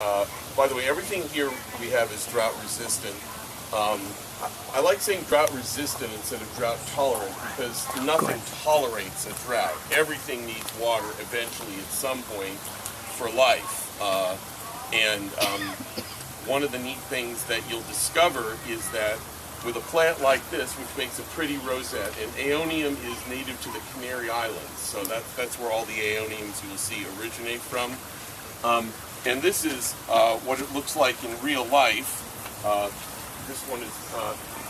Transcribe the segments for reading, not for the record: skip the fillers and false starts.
By the way, everything here we have is drought resistant. I like saying drought resistant instead of drought tolerant because nothing tolerates a drought. Everything needs water eventually at some point for life. One of the neat things that you'll discover is that with a plant like this, which makes a pretty rosette, and aeonium is native to the Canary Islands, so that's where all the aeoniums you'll see originate from. And this is what it looks like in real life. This one is,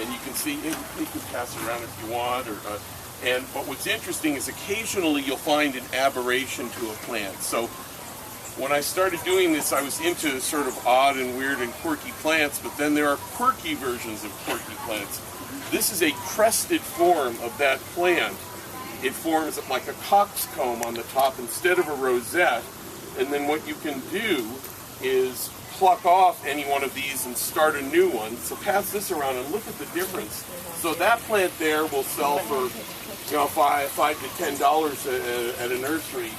and you can see, you can pass it around if you want. But what's interesting is occasionally you'll find an aberration to a plant. So when I started doing this, I was into sort of odd and weird and quirky plants, but then there are quirky versions of quirky plants. This is a crested form of that plant. It forms like a coxcomb on the top instead of a rosette. And then what you can do is pluck off any one of these and start a new one. So pass this around and look at the difference. So that plant there will sell for, $5 to $10 at a nursery.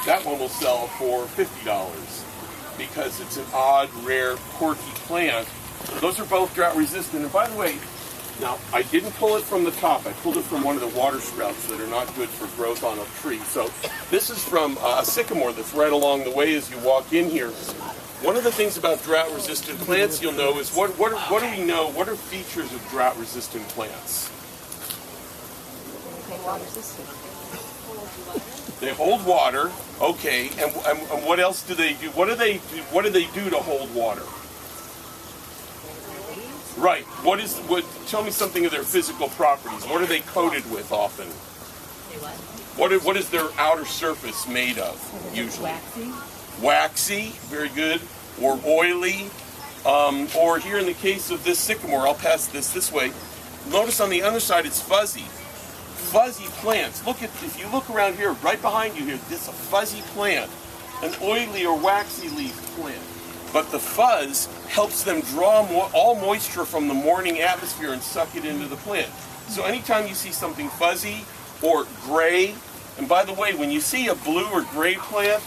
That one will sell for $50 because it's an odd, rare, quirky plant. Those are both drought resistant. And by the way, now I didn't pull it from the top. I pulled it from one of the water sprouts that are not good for growth on a tree. So this is from a sycamore that's right along the way as you walk in here. One of the things about drought-resistant plants you'll know is what do we know? What are features of drought-resistant plants? They hold water. Okay, and what else do they do? What do they do to hold water? Right. Tell me something of their physical properties. What are they coated with often? What is their outer surface made of usually? Waxy, very good, or oily, or here in the case of this sycamore, I'll pass this way. Notice on the underside it's fuzzy. Fuzzy plants. If you look around here, right behind you here, this is a fuzzy plant, an oily or waxy leaf plant. But the fuzz helps them draw all moisture from the morning atmosphere and suck it into the plant. So anytime you see something fuzzy or gray, and by the way, when you see a blue or gray plant,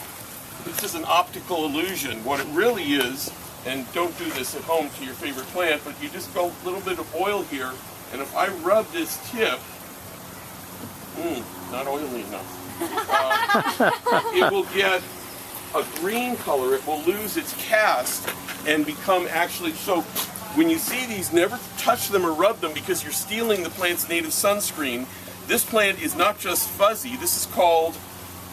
this is an optical illusion. What it really is, and don't do this at home to your favorite plant, but you just go a little bit of oil here, and if I rub this tip, not oily enough, it will get a green color. It will lose its cast and become actually, so when you see these, never touch them or rub them because you're stealing the plant's native sunscreen. This plant is not just fuzzy. This is called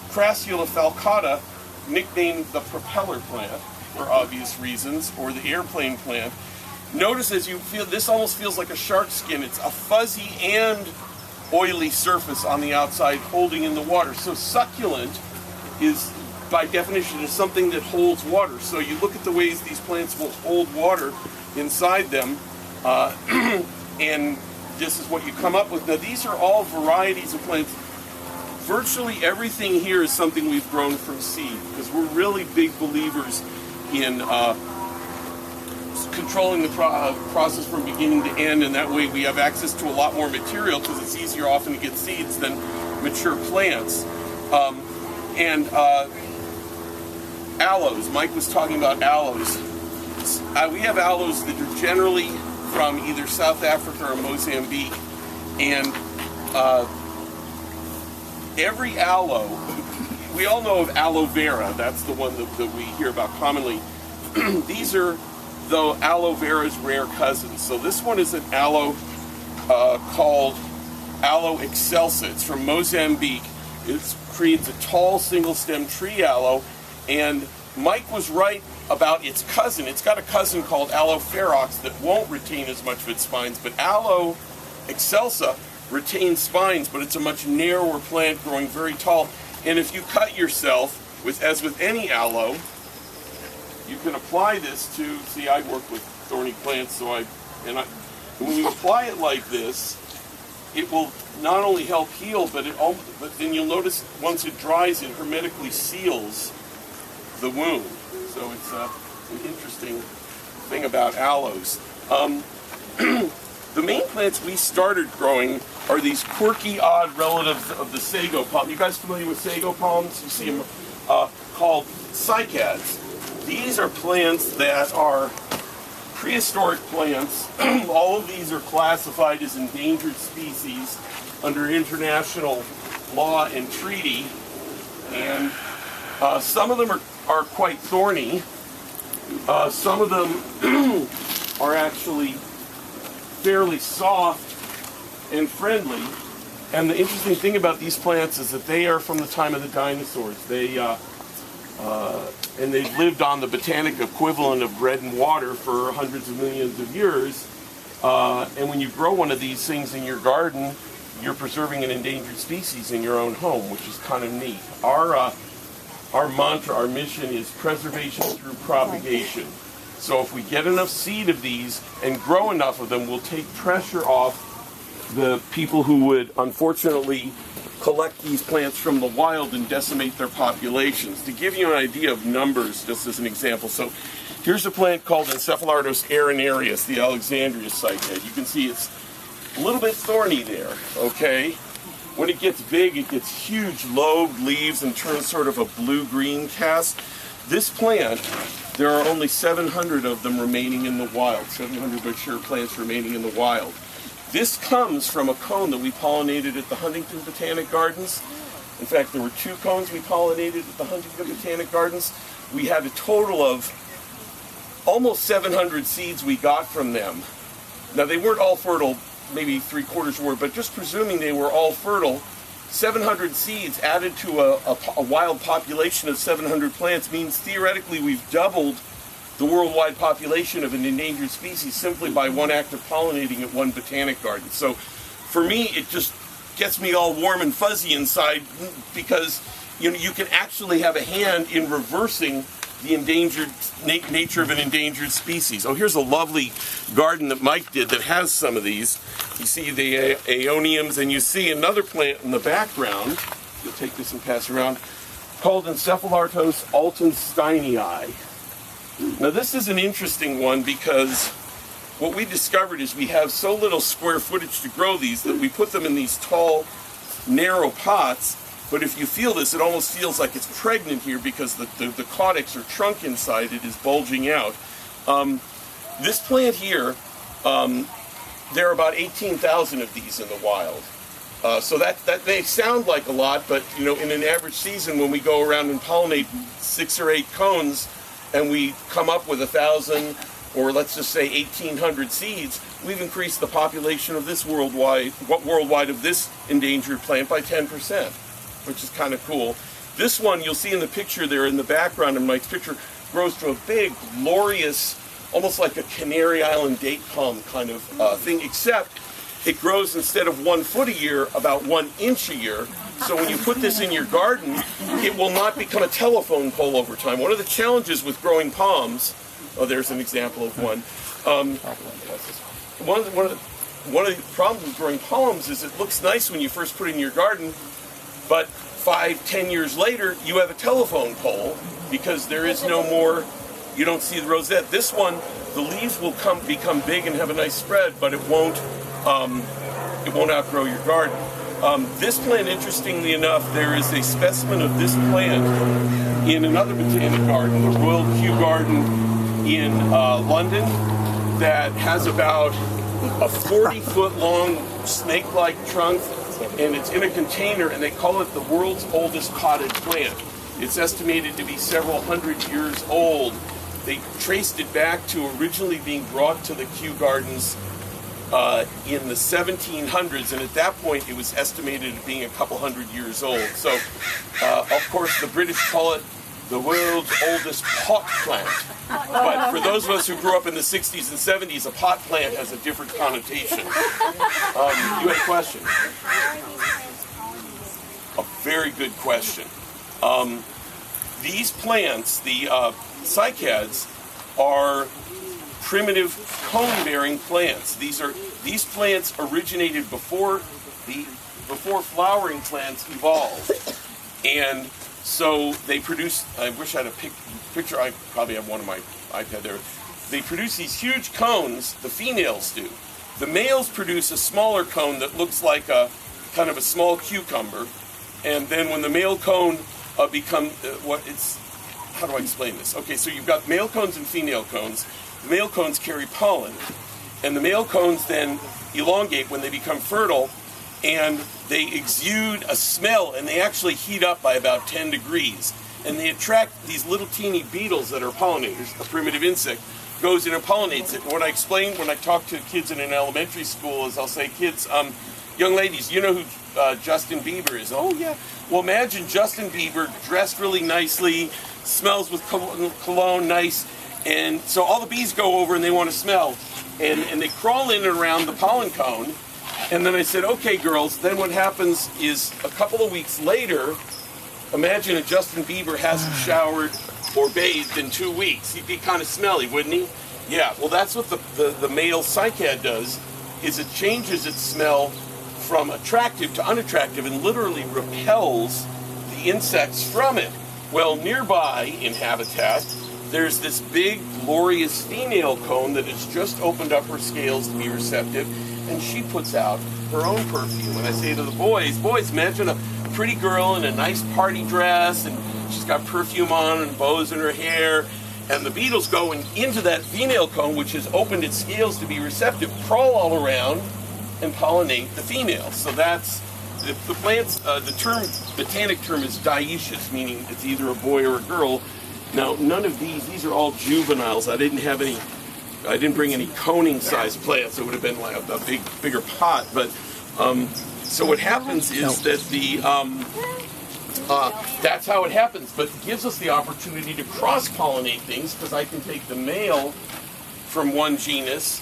Crassula falcata, nicknamed the propeller plant for obvious reasons, or the airplane plant. Notice as you feel, this almost feels like a shark skin. It's a fuzzy and oily surface on the outside holding in the water. So succulent is, by definition, is something that holds water. So you look at the ways these plants will hold water inside them, and this is what you come up with. Now these are all varieties of plants. Virtually everything here is something we've grown from seed because we're really big believers in controlling the process from beginning to end, and that way we have access to a lot more material because it's easier often to get seeds than mature plants. Aloes. Mike was talking about aloes. We have aloes that are generally from either South Africa or Mozambique, and every aloe, we all know of aloe vera, that's the one that we hear about commonly. These are, though, aloe vera's rare cousins. So this one is an aloe called Aloe excelsa. It's from Mozambique. It creates a tall single-stem tree aloe, and Mike was right about its cousin. It's got a cousin called Aloe ferox that won't retain as much of its spines, but Aloe excelsa retains spines, but it's a much narrower plant growing very tall. And if you cut yourself, as with any aloe, you can apply this to, see, I work with thorny plants, so when you apply it like this, it will not only help heal, but then you'll notice once it dries, it hermetically seals the wound. So it's an interesting thing about aloes. The main plants we started growing are these quirky, odd relatives of the sago palm. You guys familiar with sago palms? You see them called cycads. These are plants that are prehistoric plants. All of these are classified as endangered species under international law and treaty, and some of them are quite thorny. Some of them are actually fairly soft and friendly. And the interesting thing about these plants is that they are from the time of the dinosaurs. And they've lived on the botanic equivalent of bread and water for hundreds of millions of years. And when you grow one of these things in your garden, you're preserving an endangered species in your own home, which is kind of neat. Our mantra, our mission is preservation through propagation. So if we get enough seed of these and grow enough of them, we'll take pressure off the people who would unfortunately collect these plants from the wild and decimate their populations. To give you an idea of numbers, just as an example, so here's a plant called Encephalartos arenarius, the Alexandria cycad. You can see it's a little bit thorny there, okay? When it gets big, it gets huge lobed leaves and turns sort of a blue-green cast. This plant, there are only 700 of them remaining in the wild, 700 mature plants remaining in the wild. This comes from a cone that we pollinated at the Huntington Botanic Gardens. In fact, there were 2 cones we pollinated at the Huntington Botanic Gardens. We had a total of almost 700 seeds we got from them. Now, they weren't all fertile, maybe 3/4 were, but just presuming they were all fertile, 700 seeds added to a wild population of 700 plants means theoretically we've doubled the worldwide population of an endangered species simply by one act of pollinating at one botanic garden. So for me, it just gets me all warm and fuzzy inside, because you can actually have a hand in reversing the endangered nature of an endangered species. Oh, here's a lovely garden that Mike did that has some of these. You see the aeoniums, and you see another plant in the background. You'll take this and pass around, called Encephalartos altensteinii. Now this is an interesting one because what we discovered is we have so little square footage to grow these that we put them in these tall, narrow pots. But if you feel this, it almost feels like it's pregnant here because the caudex or trunk inside it is bulging out. This plant here, there are about 18,000 of these in the wild. So that may sound like a lot, but in an average season when we go around and pollinate 6 or 8 cones, and we come up with 1,000, or let's just say 1,800 seeds, we've increased the population of this worldwide of this endangered plant by 10%, which is kind of cool. This one, you'll see in the picture there in the background in Mike's picture, grows to a big, glorious, almost like a Canary Island date palm kind of thing, except it grows instead of 1 foot a year, about 1 inch a year. So when you put this in your garden, it will not become a telephone pole over time. One of the challenges with growing palms, oh, there's an example of one. One of the problems with growing palms is it looks nice when you first put it in your garden, but 5-10 years later, you have a telephone pole because there is no more, you don't see the rosette. This one, the leaves will become big and have a nice spread, but it won't outgrow your garden. This plant, interestingly enough, there is a specimen of this plant in another botanic garden, the Royal Kew Garden in London, that has about a 40-foot long snake-like trunk, and it's in a container, and they call it the world's oldest potted plant. It's estimated to be several hundred years old. They traced it back to originally being brought to the Kew Gardens in the 1700s, and at that point it was estimated at being a couple hundred years old. So, of course, the British call it the world's oldest pot plant. But for those of us who grew up in the 60s and 70s, a pot plant has a different connotation. You had a question? A very good question. These plants, the cycads, are primitive cone-bearing plants. These plants originated before flowering plants evolved, and so they produce. I wish I had a picture. I probably have one on my iPad there. They produce these huge cones. The females do. The males produce a smaller cone that looks like a kind of a small cucumber, and then when the male cone how do I explain this? Okay, so you've got male cones and female cones. The male cones carry pollen, and the male cones then elongate when they become fertile, and they exude a smell, and they actually heat up by about 10 degrees. And they attract these little teeny beetles that are pollinators. A primitive insect goes in and pollinates it. What I explain when I talk to kids in an elementary school is I'll say, kids, young ladies, you know who Justin Bieber is? Oh, yeah. Well, imagine Justin Bieber dressed really nicely, smells with cologne, nice, and so all the bees go over and they want to smell. And they crawl in and around the pollen cone. And then I said, okay, girls, then what happens is a couple of weeks later, imagine if Justin Bieber hasn't showered or bathed in 2 weeks. He'd be kind of smelly, wouldn't he? Yeah, well, that's what the male cycad does, is it changes its smell from attractive to unattractive and literally repels the insects from it. Well, nearby in habitat, there's this big, glorious female cone that has just opened up her scales to be receptive, and she puts out her own perfume. And I say to the boys, imagine a pretty girl in a nice party dress, and she's got perfume on and bows in her hair, and the beetles go into that female cone, which has opened its scales to be receptive, crawl all around and pollinate the female. So that's the plants. The botanic term is dioecious, meaning it's either a boy or a girl. Now, none of these are all juveniles. I didn't bring any coning sized plants. It would have been like a bigger pot. But so what happens is that that's how it happens. But it gives us the opportunity to cross pollinate things, because I can take the male from one genus,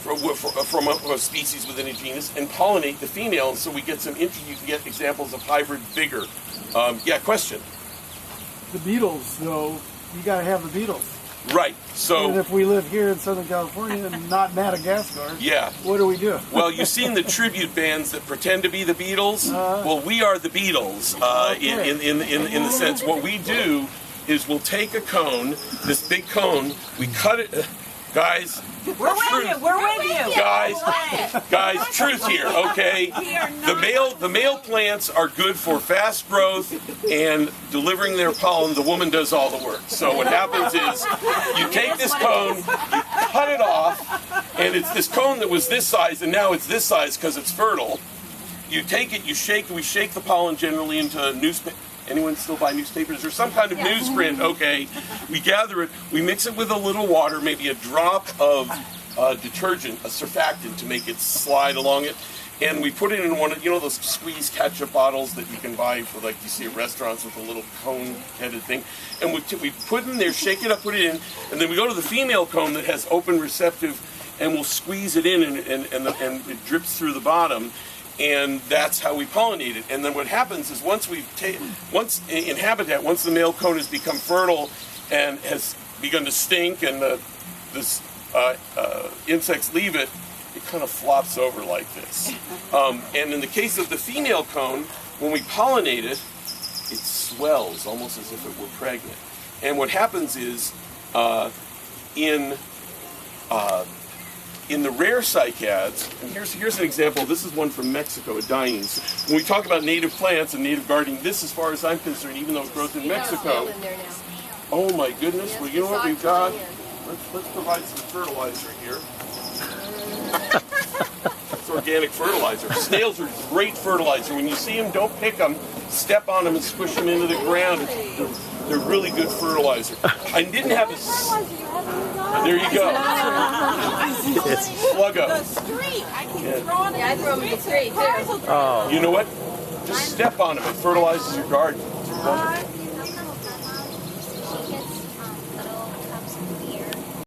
from a species within a genus, and pollinate the female. And so we get you can get examples of hybrid vigor. Yeah, question. The beetles, though, you got to have the beetles. Right. So, and if we live here in Southern California and not Madagascar, yeah, what do we do? Well, you've seen the tribute bands that pretend to be the Beatles. Well, we are the Beatles in the sense. What we do is we'll take a cone, this big cone, we cut it, guys. We're with you. Guys, truth here, okay? The male plants are good for fast growth and delivering their pollen. The woman does all the work. So what happens is you take this cone, you cut it off, and it's this cone that was this size, and now it's this size because it's fertile. You take it, we shake the pollen generally into newspaper. Anyone still buy newspapers or some kind of newsprint? Okay, we gather it, we mix it with a little water, maybe a drop of detergent, a surfactant to make it slide along it, and we put it in one of, those squeeze ketchup bottles that you can buy for, like you see at restaurants with a little cone-headed thing, and we put it in there, shake it up, put it in, and then we go to the female cone that has open receptive, and we'll squeeze it in, and it drips through the bottom. And that's how we pollinate it. And then what happens is once in habitat, once the male cone has become fertile and has begun to stink, and the insects leave it, it kind of flops over like this. And in the case of the female cone, when we pollinate it, it swells almost as if it were pregnant. And what happens is in the rare cycads, and here's an example. This is one from Mexico, a Diane's. When we talk about native plants and native gardening, this, as far as I'm concerned, even though it grows in Mexico, oh my goodness, well, you know what we've got? Let's provide some fertilizer here. It's organic fertilizer. Snails are great fertilizer. When you see them, don't pick them, step on them and squish them into the ground. They're really good fertilizer. I didn't have a... There you go. Sluggo. The street. I can throw them in the street too. You know what? Just step on them. It fertilizes your garden.